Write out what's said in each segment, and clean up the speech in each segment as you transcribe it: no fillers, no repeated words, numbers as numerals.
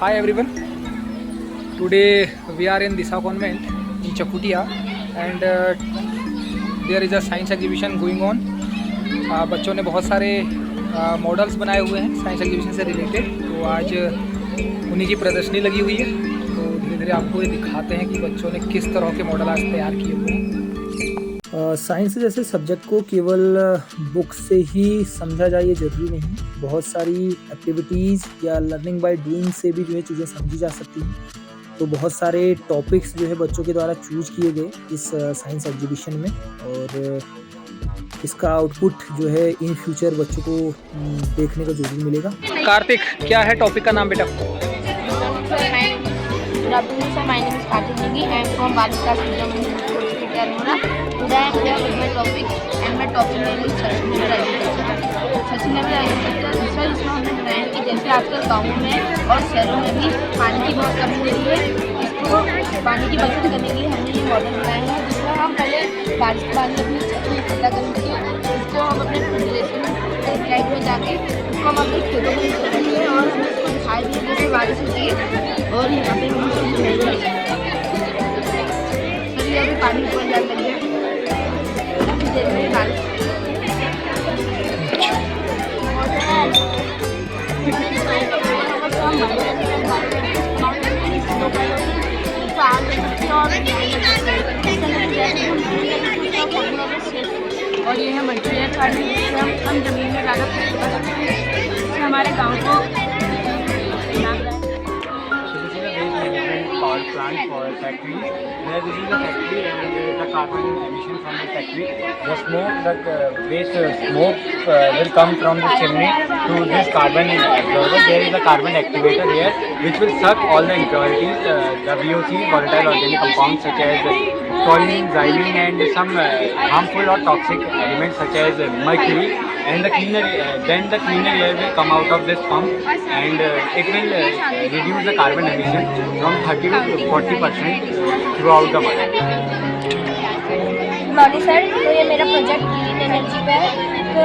Hi everyone. Today we are in Disa Convent in Chakutia and there is a science exhibition going on. बच्चों ने बहुत सारे models बनाए हुए हैं साइंस एग्जीबिशन से रिलेटेड, तो आज उन्हीं की प्रदर्शनी लगी हुई है। तो धीरे धीरे आपको ये दिखाते हैं कि बच्चों ने किस तरह के मॉडल आज तैयार किए हुए हैं। साइंस जैसे सब्जेक्ट को केवल बुक से ही समझा जाए ये ज़रूरी नहीं। बहुत सारी एक्टिविटीज़ या लर्निंग बाय डूइंग से भी जो है चीज़ें समझी जा सकती हैं। तो बहुत सारे टॉपिक्स जो है बच्चों के द्वारा चूज़ किए गए इस साइंस एग्जीबिशन में, और इसका आउटपुट जो है इन फ्यूचर बच्चों को देखने को ज़रूर मिलेगा। कार्तिक, क्या है टॉपिक का नाम बेटा? My name is Karthik Negi. I am from Balika Studio Almora. Today I am here with my topic, and my topic name is sustainable agriculture. Sustainable agriculture research जिसमें हमने बताया कि जैसे आजकल गाँवों में और शहरों में भी पानी की बहुत कमी हो रही है, इसको पानी की बचत करने के लिए हमने ये मॉडल बनाया है, जिसमें हम पहले बारिश के पानी अपनी छत में इकट्ठा करेंगे, इसको हम अपने रेफिजरेशन टैंक में जाके इसको हम अपने खेतों में यूज करेंगे और हम इसको दिखाई देंगे कि बारिश होती है और यहाँ पे हम इसको भेजेंगे। सर ये अभी पानी ऊपर जाने लग गया, काफ़ी देर में बारिश और ये है मल्टीलेयर फार्मिंग, जिससे हम ज़मीन में ज़्यादा फसल कर सकते हैं, जिससे हमारे गाँव को power plant for factories. Where this is a factory and the carbon emission from the factory, the smoke, the waste smoke will come from the chimney to this carbon absorber. There is a carbon activator here which will suck all the impurities, the VOC, volatile organic compounds such as choline, xylene and some harmful or toxic elements such as mercury, and the cleaner air will come out of this pump, and it will reduce the carbon emission from 30 to 40% throughout the world. Model sir, तो ये मेरा project green energy पे है। तो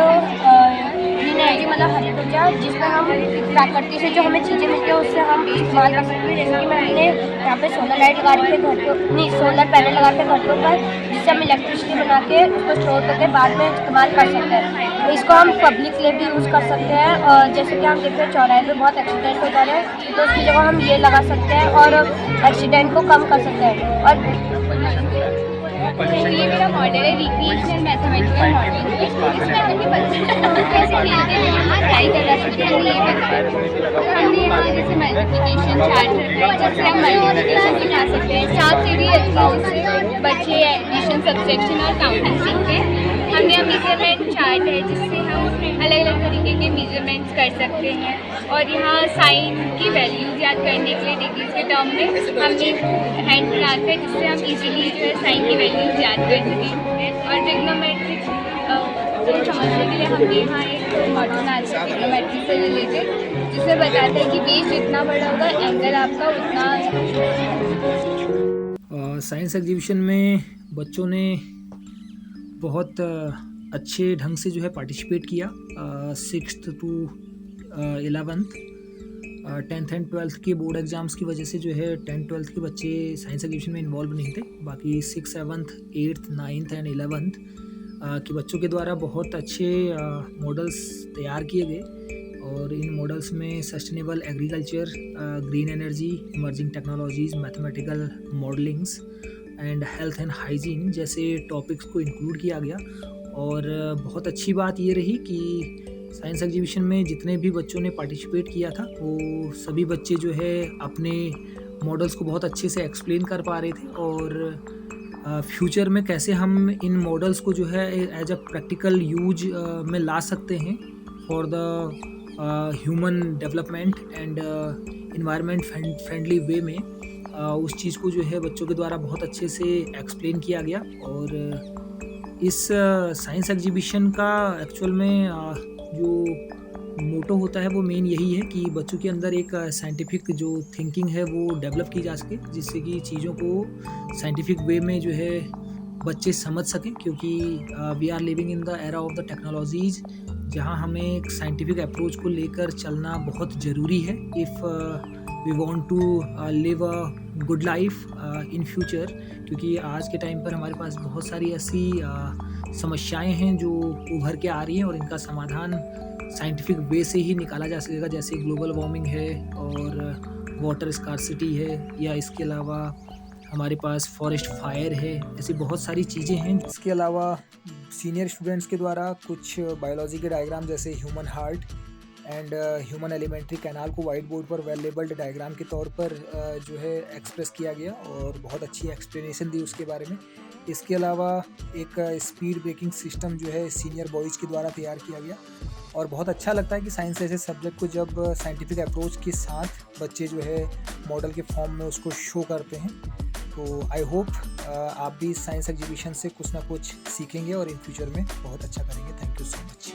green energy मतलब हरी ऊर्जा, जिसमें हम प्रकृति से जो हमें चीज़ें मिलती हैं उससे हम इस्तेमाल कर सकते हैं। जैसे कि मैंने यहाँ पे सोलर लाइट लगा रखी है घर के, नहीं सोलर पैनल लगा के घर के ऊपर, जिससे हम इलेक्ट्रिसिटी बना के उसको स्टोर करके बाद में इस्तेमाल कर सकते हैं। तो इसको हम पब्लिक लिए भी यूज़ कर सकते हैं, और जैसे कि हम देखते हैं चौराहे पे बहुत एक्सीडेंट हो जा रहे हैं, तो उसकी जगह हम ये लगा सकते हैं और एक्सीडेंट को कम कर सकते हैं। और ये मेरा मॉडल है रिक्रिएशनल मैथमेटिकल मॉडल, इसमें आगे बच्चे कैसे खेलते हैं यहाँ ट्राई कर सकते हैं। ये हमने यहाँ जैसे मल्टीप्लिकेशन चार्ट रखा है, जिससे हम मल्टीप्लिकेशन सिखा सकते हैं। 7 सीढ़ी जिससे बच्चे एडिशन, सब्सट्रैक्शन और काउंटिंग सीखते हैं। हमने यहाँ मेजरमेंट चार्ट है, जिससे हम अलग अलग तरीके के मेजरमेंट्स कर सकते हैं। और यहाँ साइन की वैल्यूज़ याद करने के लिए डिग्रीज के टर्म में हमने हैंड बनाते हैं, जिससे हम इजीली जो है साइन की वैल्यूज़ याद कर सकें। और ट्रिग्नोमेट्रिक समझने के लिए हमने यहाँ एक मॉडल बना दिया है ट्रिग्नोमेट्री से रिलेटेड, जिससे बताता है कि बेस जितना बड़ा होगा एंगल आपका उतना। साइंस एग्जीबिशन में बच्चों ने बहुत अच्छे ढंग से जो है पार्टिसिपेट किया। 6th to 11th 10th and 12th के बोर्ड एग्ज़ाम्स की वजह से जो है 10th 12th के बच्चे साइंस एग्जीबिशन में इन्वॉल्व नहीं थे। बाकी 6th 7th 8th 9th and 11th के बच्चों के द्वारा बहुत अच्छे मॉडल्स तैयार किए गए, और इन मॉडल्स में sustainable agriculture, green energy, emerging technologies, mathematical modellings and health and hygiene जैसे टॉपिक्स को इंक्लूड किया गया। और बहुत अच्छी बात ये रही कि साइंस एग्जीबिशन में जितने भी बच्चों ने पार्टिसिपेट किया था वो सभी बच्चे जो है अपने मॉडल्स को बहुत अच्छे से एक्सप्लेन कर पा रहे थे, और फ्यूचर में कैसे हम इन मॉडल्स को जो है एज अ प्रैक्टिकल यूज में ला सकते हैं for the human development and environment friendly way में, उस चीज़ को जो है बच्चों के द्वारा बहुत अच्छे से एक्सप्लेन किया गया। और इस साइंस एग्जीबिशन का एक्चुअल में जो मोटो होता है वो मेन यही है कि बच्चों के अंदर एक साइंटिफिक जो थिंकिंग है वो डेवलप की जा सके, जिससे कि चीज़ों को साइंटिफिक वे में जो है बच्चे समझ सकें, क्योंकि we are living in the era of the technologies, जहाँ हमें एक साइंटिफिक अप्रोच को लेकर चलना बहुत ज़रूरी है if we want to live a good life in future. क्योंकि आज के टाइम पर हमारे पास बहुत सारी ऐसी समस्याएं हैं जो उभर के आ रही हैं और इनका समाधान साइंटिफिक वे से ही निकाला जा सकेगा, जैसे ग्लोबल वार्मिंग है और वाटर स्कार्सिटी है, या इसके अलावा हमारे पास फॉरेस्ट फायर है। ऐसी बहुत सारी चीज़ें हैं। इसके अलावा सीनियर स्टूडेंट्स के द्वारा कुछ बायोलॉजी के डायग्राम जैसे human heart and human alimentary canal को वाइट बोर्ड पर वेल लेबल्ड डायग्राम के तौर पर जो है एक्सप्रेस किया गया और बहुत अच्छी एक्सप्लेनेशन दी उसके बारे में। इसके अलावा एक स्पीड ब्रेकिंग सिस्टम जो है सीनियर बॉयज़ के द्वारा तैयार किया गया और बहुत अच्छा लगता है कि साइंस ऐसे सब्जेक्ट को जब साइंटिफिक अप्रोच के साथ बच्चे जो है मॉडल के फॉर्म में उसको शो करते हैं। तो आई होप आप भी साइंस एग्जीबिशन से कुछ ना कुछ सीखेंगे और इन फ्यूचर में बहुत अच्छा करेंगे। Thank you so much.